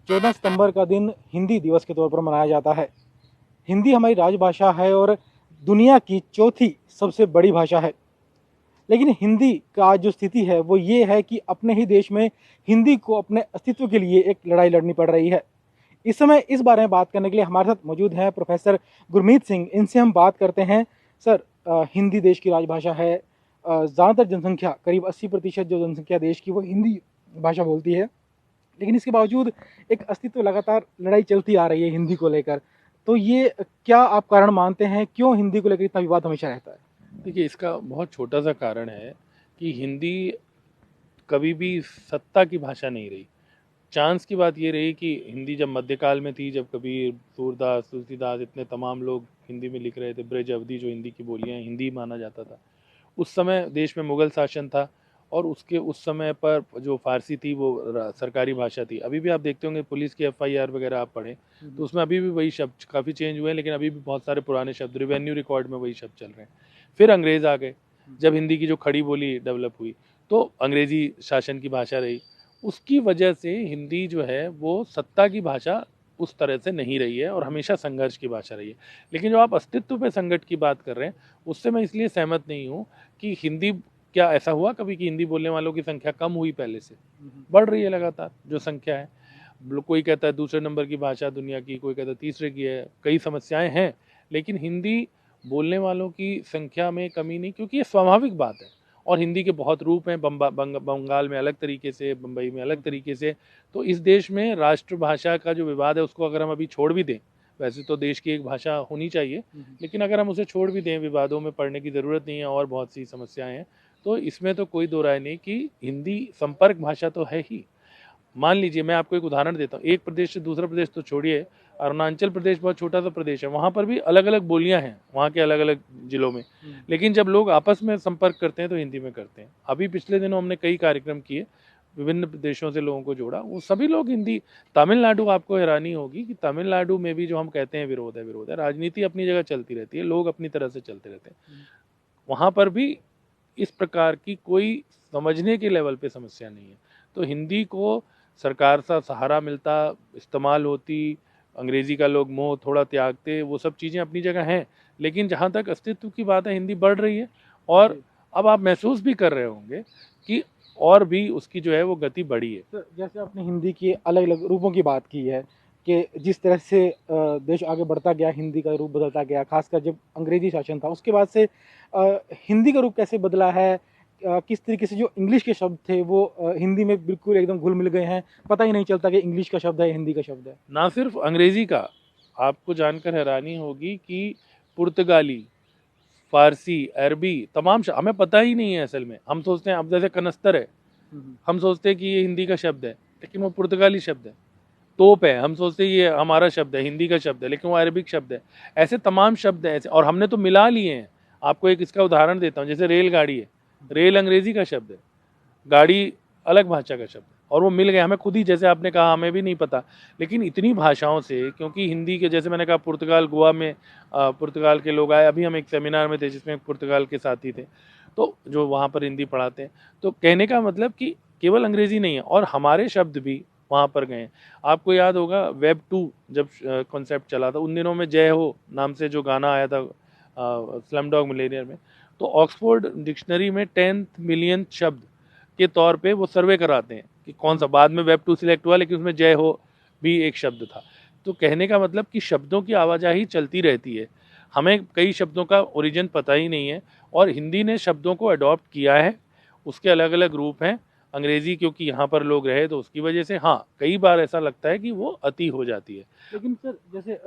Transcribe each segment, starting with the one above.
14 सितंबर का दिन हिंदी दिवस के तौर पर मनाया जाता है। हिंदी हमारी राजभाषा है और दुनिया की चौथी सबसे बड़ी भाषा है। लेकिन हिंदी का आज जो स्थिति है वो ये है कि अपने ही देश में हिंदी को अपने अस्तित्व के लिए एक लड़ाई लड़नी पड़ रही है। इस समय इस बारे में बात करने के लिए हमारे साथ मौजूद हैं प्रोफेसर गुरमीत सिंह। इनसे हम बात करते हैं। सर, हिंदी देश की राजभाषा है। ज़्यादातर जनसंख्या, करीब 80% जो जनसंख्या देश की, वो हिंदी भाषा बोलती है। लेकिन इसके बावजूद एक अस्तित्व लगातार लड़ाई चलती आ रही है हिंदी को लेकर। तो ये क्या आप कारण मानते हैं, क्यों हिंदी को लेकर इतना विवाद हमेशा रहता है? देखिए, इसका बहुत छोटा सा कारण है कि हिंदी कभी भी सत्ता की भाषा नहीं रही। चांस की बात ये रही कि हिंदी जब मध्यकाल में थी, जब कबीर, सूरदास, तुलसीदास, इतने तमाम लोग हिंदी में लिख रहे थे, ब्रज अवधि जो हिंदी की बोलियां हैं, हिंदी माना जाता था। उस समय देश में मुगल शासन था और उसके उस समय पर जो फारसी थी वो सरकारी भाषा थी। अभी भी आप देखते होंगे पुलिस की एफआईआर वगैरह आप पढ़ें तो उसमें अभी भी वही शब्द, काफ़ी चेंज हुए हैं लेकिन अभी भी बहुत सारे पुराने शब्द रिवेन्यू रिकॉर्ड में वही शब्द चल रहे हैं। फिर अंग्रेज़ आ गए। जब हिंदी की जो खड़ी बोली डेवलप हुई तो अंग्रेज़ी शासन की भाषा रही। उसकी वजह से हिंदी जो है वो सत्ता की भाषा उस तरह से नहीं रही है और हमेशा संघर्ष की भाषा रही है। लेकिन जो आप अस्तित्व पे संकट की बात कर रहे हैं उससे मैं इसलिए सहमत नहीं हूँ कि हिंदी, क्या ऐसा हुआ कभी कि हिंदी बोलने वालों की संख्या कम हुई? पहले से बढ़ रही है लगातार जो संख्या है। कोई कहता है दूसरे नंबर की भाषा दुनिया की, कोई कहता है तीसरे की है। कई समस्याएं हैं लेकिन हिंदी बोलने वालों की संख्या में कमी नहीं, क्योंकि ये स्वाभाविक बात है। और हिंदी के बहुत रूप हैं। बंगाल में अलग तरीके से, बम्बई में अलग तरीके से। तो इस देश में राष्ट्रभाषा का जो विवाद है उसको अगर हम अभी छोड़ भी दें, वैसे तो देश की एक भाषा होनी चाहिए, लेकिन अगर हम उसे छोड़ भी दें, विवादों में पड़ने की ज़रूरत नहीं है और बहुत सी समस्याएं हैं, तो इसमें तो कोई दो राय नहीं कि हिंदी संपर्क भाषा तो है ही। मान लीजिए, मैं आपको एक उदाहरण देता हूँ। एक प्रदेश से दूसरा प्रदेश तो छोड़िए, अरुणाचल प्रदेश बहुत छोटा सा प्रदेश है, वहाँ पर भी अलग अलग बोलियाँ हैं वहाँ के अलग अलग जिलों में। लेकिन जब लोग आपस में संपर्क करते हैं तो हिंदी में करते हैं। अभी पिछले दिनों हमने कई कार्यक्रम किए, विभिन्न देशों से लोगों को जोड़ा, वो सभी लोग हिंदी। तमिलनाडु, आपको हैरानी होगी कि तमिलनाडु में भी जो हम कहते हैं विरोध है, विरोध है, राजनीति अपनी जगह चलती रहती है, लोग अपनी तरह से चलते रहते हैं। वहाँ पर भी इस प्रकार की कोई समझने के लेवल पे समस्या नहीं है। तो हिंदी को सरकार सा सहारा मिलता, इस्तेमाल होती, अंग्रेज़ी का लोग मोह थोड़ा त्यागते, वो सब चीज़ें अपनी जगह हैं। लेकिन जहाँ तक अस्तित्व की बात है, हिंदी बढ़ रही है और अब आप महसूस भी कर रहे होंगे कि और भी उसकी जो है वो गति बढ़ी है। तो जैसे आपने हिंदी के अलग अलग रूपों की बात की है कि जिस तरह से देश आगे बढ़ता गया, हिंदी का रूप बदलता गया, खासकर जब अंग्रेजी शासन था उसके बाद से हिंदी का रूप कैसे बदला है। किस तरीके से जो इंग्लिश के शब्द थे वो हिंदी में बिल्कुल एकदम घुल मिल गए हैं, पता ही नहीं चलता कि इंग्लिश का शब्द है, हिंदी का शब्द है। ना सिर्फ अंग्रेज़ी का, आपको जानकर हैरानी होगी कि पुर्तगाली, फारसी, अरबी, तमाम हमें पता ही नहीं है। असल में हम सोचते हैं, अब जैसे कनस्तर है, हम सोचते हैं कि ये हिंदी का शब्द है लेकिन वो पुर्तगाली शब्द है। तोप है, हम सोचते हैं ये हमारा शब्द है, हिंदी का शब्द है, लेकिन वो अरबिक शब्द है। ऐसे तमाम शब्द हैं ऐसे, और हमने तो मिला लिए हैं। आपको एक इसका उदाहरण देता हूँ, जैसे रेलगाड़ी है, रेल अंग्रेजी का शब्द है, गाड़ी अलग भाषा का शब्द है, और वो मिल गए हमें खुद ही। जैसे आपने कहा हमें भी नहीं पता, लेकिन इतनी भाषाओं से, क्योंकि हिंदी के, जैसे मैंने कहा पुर्तगाल, गोवा में पुर्तगाल के लोग आए। अभी हम एक सेमिनार में थे जिसमें पुर्तगाल के साथी थे, तो जो वहाँ पर हिंदी पढ़ाते हैं। तो कहने का मतलब कि केवल अंग्रेजी नहीं है, और हमारे शब्द भी वहाँ पर गए हैं। आपको याद होगा वेब 2 जब कॉन्सेप्ट चला था, उन दिनों में जय हो नाम से जो गाना आया था स्लम डॉग मिलेनियर में, तो ऑक्सफोर्ड डिक्शनरी में 10th मिलियन शब्द के तौर पे वो सर्वे कराते हैं कि कौन सा। बाद में वेब 2 सिलेक्ट हुआ लेकिन उसमें जय हो भी एक शब्द था। तो कहने का मतलब कि शब्दों की आवाजाही चलती रहती है। हमें कई शब्दों का ओरिजिन पता ही नहीं है और हिंदी ने शब्दों को अडॉप्ट किया है। उसके अलग अलग रूप हैं। अंग्रेजी क्योंकि यहाँ पर लोग रहे तो उसकी वजह से, हाँ, कई बार ऐसा लगता है कि वो अति हो जाती है। लेकिन सर, जैसे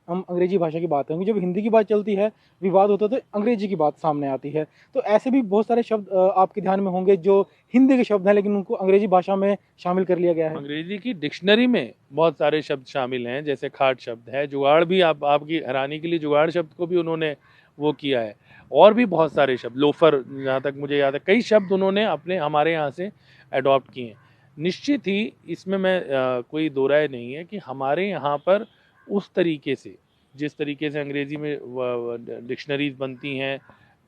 हम अंग्रेजी भाषा की बात करेंगे, जब हिंदी की बात चलती है, विवाद होता है तो अंग्रेजी की बात सामने आती है। तो ऐसे भी बहुत सारे शब्द आपके ध्यान में होंगे जो हिंदी के शब्द हैं लेकिन उनको अंग्रेजी भाषा में शामिल कर लिया गया है। अंग्रेजी की डिक्शनरी में बहुत सारे शब्द शामिल हैं, जैसे खाट शब्द है, जुगाड़ भी, आपकी हैरानी के लिए जुगाड़ शब्द को भी उन्होंने वो किया है। और भी बहुत सारे शब्द, लोफर, जहाँ तक मुझे याद है, कई शब्द उन्होंने अपने हमारे यहाँ से अडॉप्ट किए हैं। निश्चित ही इसमें मैं कोई दो राय नहीं है कि हमारे यहाँ पर उस तरीके से, जिस तरीके से अंग्रेजी में डिक्शनरीज बनती हैं,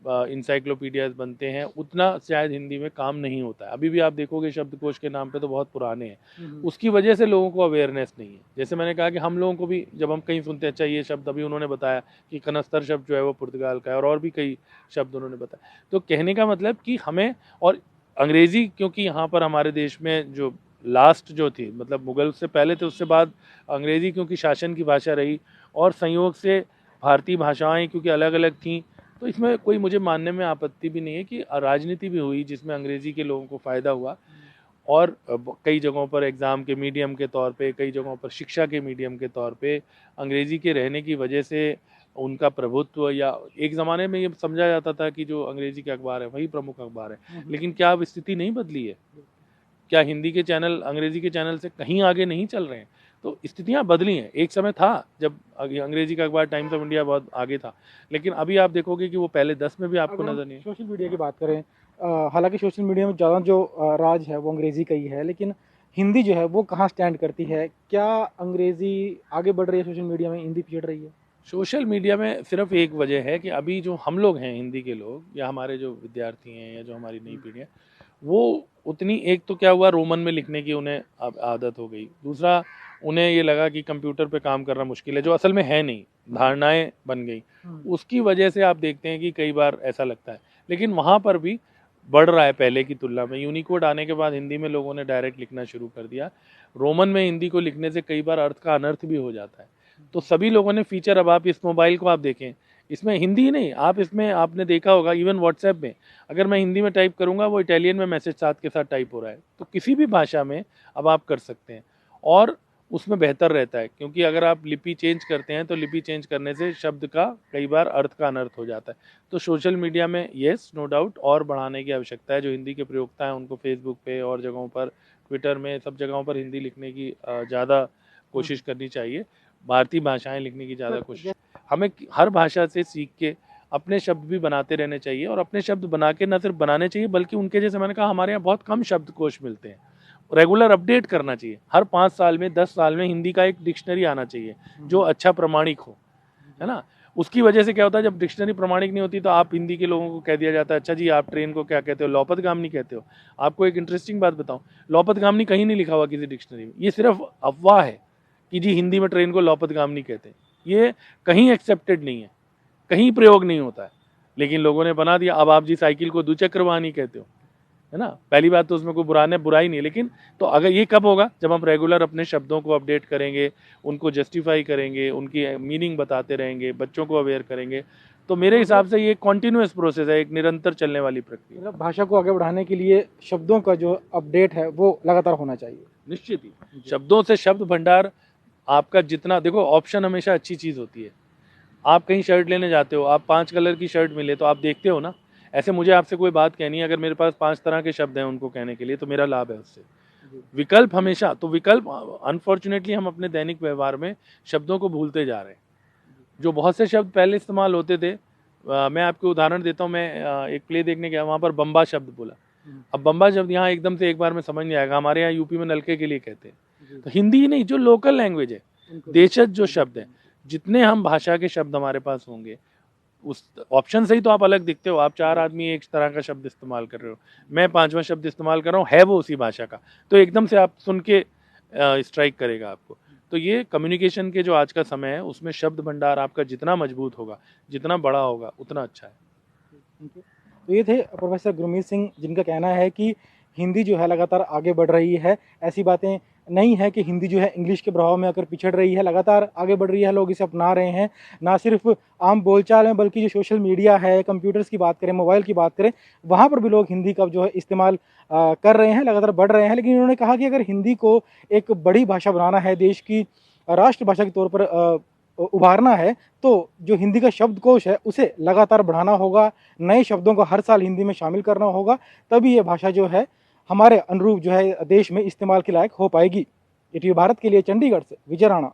इंसाइक्लोपीडियाज बनते हैं उतना शायद हिंदी में काम नहीं होता है। अभी भी आप देखोगे शब्दकोश के नाम पे तो बहुत पुराने हैं, उसकी वजह से लोगों को अवेयरनेस नहीं है। जैसे मैंने कहा कि हम लोगों को भी जब हम कहीं सुनते हैं, अच्छा ये शब्द अभी उन्होंने बताया कि कनस्तर शब्द जो है वो पुर्तगाल का है, और भी कई शब्द उन्होंने बताया। तो कहने का मतलब कि हमें, और अंग्रेज़ी क्योंकि यहाँ पर हमारे देश में जो लास्ट जो थी, मतलब मुगल से पहले थे, उससे बाद अंग्रेज़ी क्योंकि शासन की भाषा रही, और संयोग से भारतीय भाषाएं क्योंकि अलग अलग थीं, तो इसमें कोई मुझे मानने में आपत्ति भी नहीं है कि राजनीति भी हुई जिसमें अंग्रेज़ी के लोगों को फ़ायदा हुआ, और कई जगहों पर एग्ज़ाम के मीडियम के तौर पे, कई जगहों पर शिक्षा के मीडियम के तौर पे अंग्रेज़ी के रहने की वजह से उनका प्रभुत्व, या एक ज़माने में ये समझा जाता था कि जो अंग्रेज़ी के अखबार है वही प्रमुख अखबार है। लेकिन क्या अब स्थिति नहीं बदली है? क्या हिंदी के चैनल अंग्रेज़ी के चैनल से कहीं आगे नहीं चल रहे हैं? तो स्थितियाँ बदली हैं। एक समय था जब अंग्रेज़ी का अखबार टाइम्स ऑफ इंडिया बहुत आगे था, लेकिन अभी आप देखोगे कि वो पहले 10 में भी आपको अगर हम नज़र नहीं है। सोशल मीडिया की बात करें, हालांकि सोशल मीडिया में ज़्यादा जो राज है वो अंग्रेज़ी का ही है, लेकिन हिंदी जो है वो कहाँ स्टैंड करती है? क्या अंग्रेज़ी आगे बढ़ रही है सोशल मीडिया में, हिंदी पिछड़ रही है? सोशल मीडिया में सिर्फ एक वजह है कि अभी जो हम लोग हैं हिंदी के लोग, या हमारे जो विद्यार्थी हैं, या जो हमारी नई पीढ़ी है, वो उतनी, एक तो क्या हुआ, रोमन में लिखने की उन्हें अब आदत हो गई। दूसरा, उन्हें ये लगा कि कंप्यूटर पे काम करना मुश्किल है, जो असल में है नहीं, धारणाएं बन गई। उसकी वजह से आप देखते हैं कि कई बार ऐसा लगता है, लेकिन वहाँ पर भी बढ़ रहा है पहले की तुलना में। यूनिकोड आने के बाद हिंदी में लोगों ने डायरेक्ट लिखना शुरू कर दिया। रोमन में हिंदी को लिखने से कई बार अर्थ का अनर्थ भी हो जाता है। तो सभी लोगों ने फीचर, अब आप इस मोबाइल को आप देखें, इसमें हिंदी ही नहीं, आप इसमें आपने देखा होगा इवन व्हाट्सएप में अगर मैं हिंदी में टाइप करूंगा वो इटालियन में मैसेज साथ के साथ टाइप हो रहा है। तो किसी भी भाषा में अब आप कर सकते हैं, और उसमें बेहतर रहता है, क्योंकि अगर आप लिपि चेंज करते हैं तो लिपि चेंज करने से शब्द का कई बार अर्थ का अनर्थ हो जाता है। तो सोशल मीडिया में येस, नो डाउट, और बढ़ाने की आवश्यकता है। जो हिंदी के प्रयोक्ता हैं उनको फेसबुक पे और जगहों पर, ट्विटर में, सब जगहों पर हिंदी लिखने की ज़्यादा कोशिश करनी चाहिए। भारतीय भाषाएं लिखने की ज़्यादा कोशिश। हमें हर भाषा से सीख के अपने शब्द भी बनाते रहने चाहिए, और अपने शब्द बना के न सिर्फ बनाने चाहिए बल्कि उनके, जैसे मैंने कहा, हमारे यहाँ बहुत कम शब्दकोश मिलते हैं, रेगुलर अपडेट करना चाहिए। हर 5 साल में, 10 साल में हिंदी का एक डिक्शनरी आना चाहिए जो अच्छा प्रमाणिक हो, है ना। उसकी वजह से क्या होता है, जब डिक्शनरी प्रमाणिक नहीं होती तो आप हिंदी के लोगों को कह दिया जाता है, अच्छा जी आप ट्रेन को क्या कहते हो, लोपथगामिनी कहते हो। आपको एक इंटरेस्टिंग बात बताऊं, लोपथगामिनी कहीं नहीं लिखा हुआ किसी डिक्शनरी में। ये सिर्फ अफवाह है कि जी हिंदी में ट्रेन को लोपथगामिनी कहते हैं। ये कहीं एक्सेप्टेड नहीं है, कहीं प्रयोग नहीं होता है, लेकिन लोगों ने बना दिया। अब आप जी साइकिल को द्विचक्र वाहनी कहते हो, है ना। पहली बात तो उसमें कोई बुराई नहीं है, लेकिन तो अगर ये कब होगा, जब हम रेगुलर अपने शब्दों को अपडेट करेंगे, उनको जस्टिफाई करेंगे, उनकी मीनिंग बताते रहेंगे, बच्चों को अवेयर करेंगे। तो मेरे हिसाब से ये कॉन्टिन्यूअस प्रोसेस है, एक निरंतर चलने वाली प्रक्रिया। मतलब भाषा को आगे बढ़ाने के लिए शब्दों का जो अपडेट है वो लगातार होना चाहिए। निश्चित ही, शब्दों से शब्द भंडार आपका जितना, देखो ऑप्शन हमेशा अच्छी चीज़ होती है। आप कहीं शर्ट लेने जाते हो, आप 5 कलर की शर्ट मिले तो आप देखते हो ना। ऐसे मुझे आपसे कोई बात कहनी है, अगर मेरे पास 5 तरह के शब्द हैं उनको कहने के लिए, तो मेरा लाभ है उससे। विकल्प हमेशा, तो विकल्प, अनफॉर्चुनेटली हम अपने दैनिक व्यवहार में शब्दों को भूलते जा रहे हैं। जो बहुत से शब्द पहले इस्तेमाल होते थे, मैं आपको उदाहरण देता हूँ। मैं एक प्ले देखने गया, वहाँ पर बम्बा शब्द बोला। अब बम्बा शब्द यहाँ एकदम से एक बार में समझ नहीं आएगा, हमारे यहाँ यूपी में नलके के लिए कहते हैं। तो हिंदी ही नहीं, जो लोकल लैंग्वेज है, देशज जो शब्द हैं, जितने हम भाषा के शब्द हमारे पास होंगे, उस ऑप्शन से ही तो आप अलग दिखते हो। आप 4 आदमी एक तरह का शब्द इस्तेमाल कर रहे हो, मैं 5वां शब्द इस्तेमाल कर रहा हूँ, है वो उसी भाषा का, तो एकदम से आप सुन के स्ट्राइक करेगा आपको। तो ये कम्युनिकेशन के जो आज का समय है, उसमें शब्द भंडार आपका जितना मजबूत होगा, जितना बड़ा होगा, उतना अच्छा है। तो ये थे प्रोफेसर गुरमीत सिंह, जिनका कहना है कि हिंदी जो है लगातार आगे बढ़ रही है। ऐसी बातें नहीं है कि हिंदी जो है इंग्लिश के प्रभाव में आकर पिछड़ रही है, लगातार आगे बढ़ रही है, लोग इसे अपना रहे हैं। ना सिर्फ आम बोलचाल में, बल्कि जो सोशल मीडिया है, कंप्यूटर्स की बात करें, मोबाइल की बात करें, वहाँ पर भी लोग हिंदी का जो है इस्तेमाल कर रहे हैं, लगातार बढ़ रहे हैं। लेकिन उन्होंने कहा कि अगर हिंदी को एक बड़ी भाषा बनाना है, देश की राष्ट्रभाषा के तौर पर उभारना है, तो जो हिंदी का शब्दकोश है उसे लगातार बढ़ाना होगा, नए शब्दों को हर साल हिंदी में शामिल करना होगा, तभी ये भाषा जो है हमारे अनुरूप जो है देश में इस्तेमाल के लायक हो पाएगी। ईटीवी भारत के लिए चंडीगढ़ से विजय राणा।